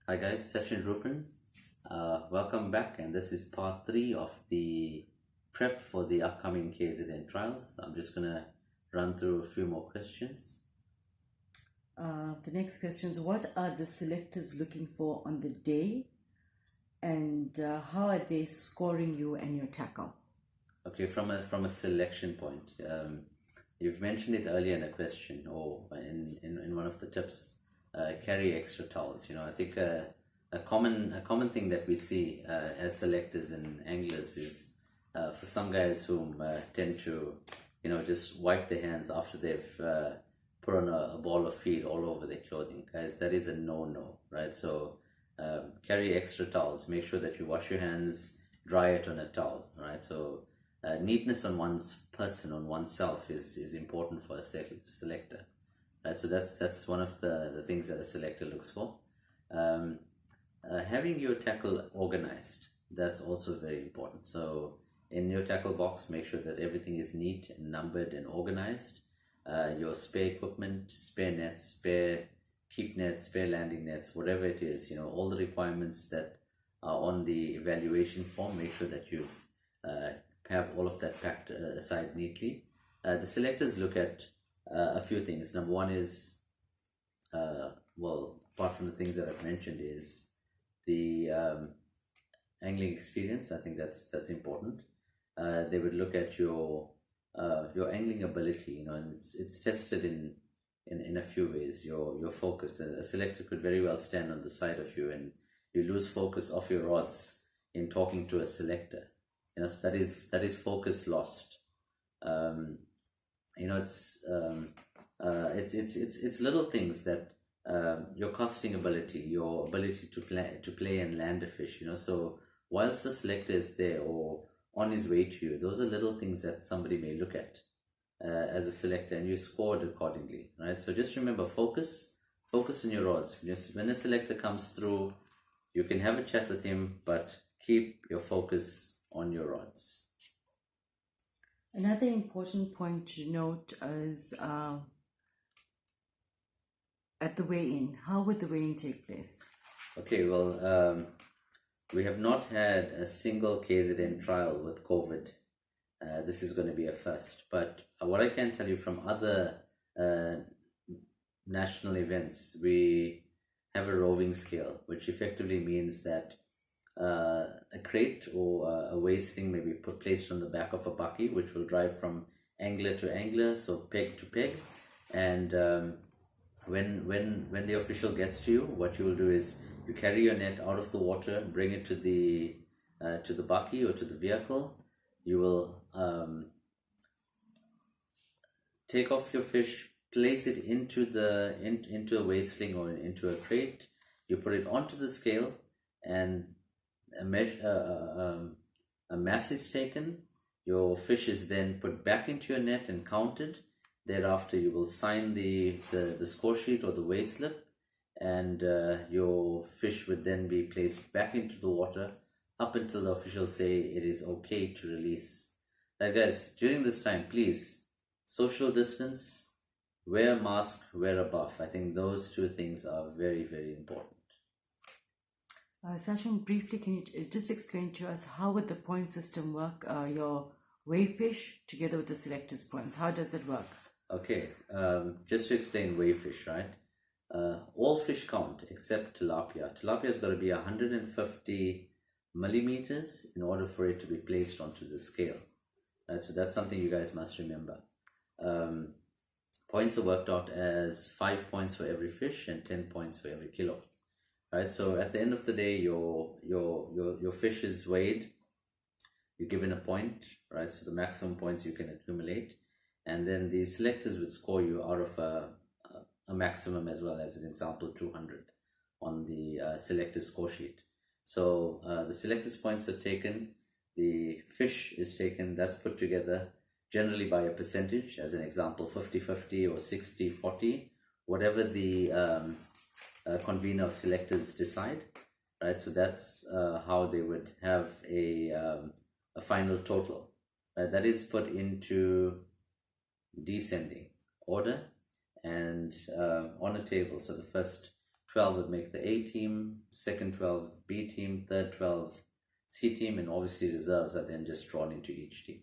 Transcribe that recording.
Hi guys, Sachin Rupan. Welcome back, and this is part three of the prep for the upcoming KZN trials. I'm just gonna run through a few more questions. The next question is, what are the selectors looking for on the day, and how are they scoring you and your tackle? Okay, from a selection point, you've mentioned it earlier in a question or in one of the tips. Carry extra towels. I think a common thing that we see as selectors and anglers is for some guys who tend to just wipe their hands after they've put on a ball of feed all over their clothing. Guys, that is a no-no, right? So carry extra towels. Make sure that you wash your hands, dry it on a towel, right? So neatness on one's person, on oneself, is important for a selector, right? So that's one of the things that a selector looks for. um, Having your tackle organized, that's also very important. So in your tackle box, make sure that everything is neat and numbered and organized. Your spare equipment, spare nets, spare keep nets, spare landing nets, whatever it is, all the requirements that are on the evaluation form, make sure that you've have all of that packed aside neatly. The selectors look at a few things. Number one is, well, apart from the things that I've mentioned, is the angling experience. I think that's important. They would look at your angling ability, and it's tested in a few ways. Your focus. A selector could very well stand on the side of you, and you lose focus of your rods in talking to a selector. So that is focus lost. Um, it's little things that your casting ability, your ability to play and land a fish. So whilst the selector is there or on his way to you, those are little things that somebody may look at as a selector, and you scored accordingly, right? So just remember, focus on your rods. When a selector comes through, you can have a chat with him, but keep your focus on your rods. Another important point to note is at the weigh-in. How would the weigh-in take place? Okay, well, we have not had a single KZN trial with COVID. This is going to be a first. But what I can tell you from other uh, national events, we have a roving scale, which effectively means that a crate or a wasting may be placed on the back of a bucky, which will drive from angler to angler, so peg to peg. And when the official gets to you, what you will do is you carry your net out of the water, bring it to the bucky or to the vehicle. You will take off your fish, place it into a wasteling or into a crate. You put it onto the scale, and a measure a mass is taken. Your fish is then put back into your net and counted. Thereafter, you will sign the score sheet or the weigh slip, and your fish would then be placed back into the water up until the officials say it is okay to release. Guys, during this time, please social distance, wear a mask, wear a buff. I think those two things are very, very important. Sachin, briefly, can you just explain to us how would the point system work? Your weigh fish together with the selectors' points. How does it work? Okay, just to explain weigh fish, right? All fish count except tilapia. Tilapia has got to be 150 millimeters in order for it to be placed onto the scale. Right, so that's something you guys must remember. Um, Points are worked out as 5 points for every fish and 10 points for every kilo. Right, so at the end of the day, your fish is weighed. You're given a point, right? So the maximum points you can accumulate, and then the selectors would score you out of a maximum as well. As an example, 200 on the selector score sheet. So the selectors points are taken, the fish is taken, that's put together generally by a percentage. As an example, 50-50 or 60-40, whatever the convener of selectors decide, right? So that's how they would have a final total, right? That is put into descending order and on a table. So the first 12 would make the A team, second 12 B team, third 12 C team, and obviously reserves are then just drawn into each team.